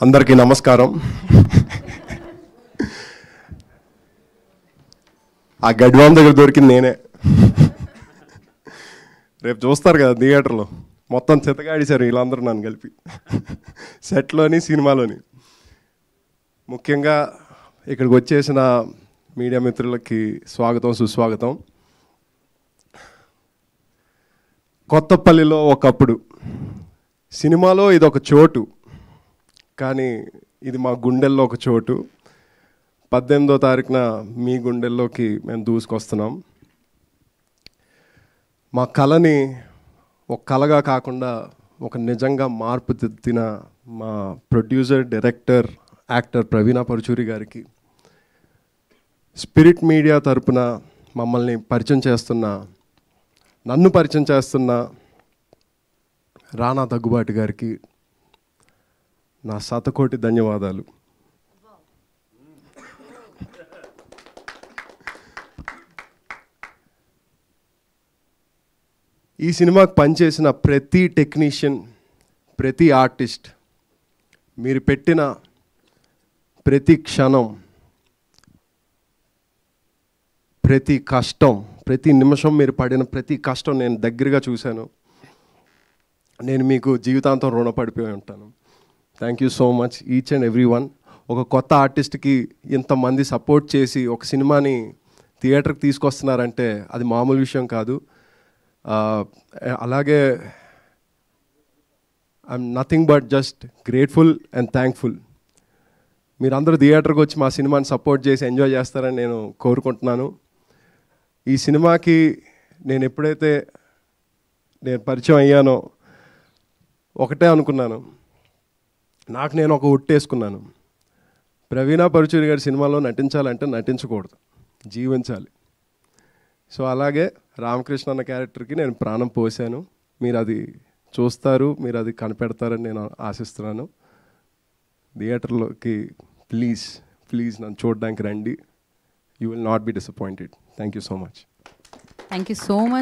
అందరికీ నమస్కారం. ఆ గడ్వాన్ దగ్గర దొరికింది నేనే. రేపు చూస్తారు కదా థియేటర్లో, మొత్తం చితగాడిశారు వీళ్ళందరూ నన్ను కలిపి, సెట్లోని సినిమాలోని. ముఖ్యంగా ఇక్కడికి వచ్చేసిన మీడియా మిత్రులకి స్వాగతం, సుస్వాగతం. కొత్తపల్లిలో ఒకప్పుడు సినిమాలో ఇది ఒక చోటు, కానీ ఇది మా గుండెల్లో ఒక చోటు. 18వ తారీఖున మీ గుండెల్లోకి మేము దూసుకొస్తున్నాం. మా కళని ఒక కళగా కాకుండా ఒక నిజంగా మార్పు తెత్తిన మా ప్రొడ్యూసర్, డైరెక్టర్, యాక్టర్ ప్రవీణ పరుచూరి గారికి, స్పిరిట్ మీడియా తరపున మమ్మల్ని పరిచయం చేస్తున్న, నన్ను పరిచయం చేస్తున్న రానా దగ్గుబాటి గారికి నా శతకోటి ధన్యవాదాలు. ఈ సినిమాకి పనిచేసిన ప్రతి టెక్నీషియన్, ప్రతి ఆర్టిస్ట్, మీరు పెట్టిన ప్రతి క్షణం, ప్రతి కష్టం, ప్రతి నిమిషం మీరు పడిన ప్రతి కష్టం నేను దగ్గరగా చూశాను. నేను మీకు జీవితాంతం రుణపడిపోయి ఉంటాను. Thank you so much each and every one. ఒక కొత్త ఆర్టిస్ట్కి ఇంతమంది సపోర్ట్ చేసి ఒక సినిమాని థియేటర్కి తీసుకొస్తున్నారంటే అది మామూలు విషయం కాదు. అలాగే I'm nothing but just grateful and thankful. మీరందరూ థియేటర్కి వచ్చి మా సినిమాని సపోర్ట్ చేసి ఎంజాయ్ చేస్తారని నేను కోరుకుంటున్నాను. ఈ సినిమాకి నేను ఎప్పుడైతే పరిచయం అయ్యానో ఒకటే అనుకున్నాను, నాకు నేను ఒక ఒట్టేసుకున్నాను, ప్రవీణ పరుచూరి గారి సినిమాలో నటించాలంటే నటించకూడదు, జీవించాలి. సో అలాగే రామకృష్ణ అన్న క్యారెక్టర్కి నేను ప్రాణం పోసాను. మీరు అది చూస్తారు, మీరు అది కనిపెడతారని నేను ఆశిస్తున్నాను. థియేటర్లోకి ప్లీజ్ ప్లీజ్ నన్ను చూడడానికి రండి. You will not be disappointed. Thank you so much. Thank you so much.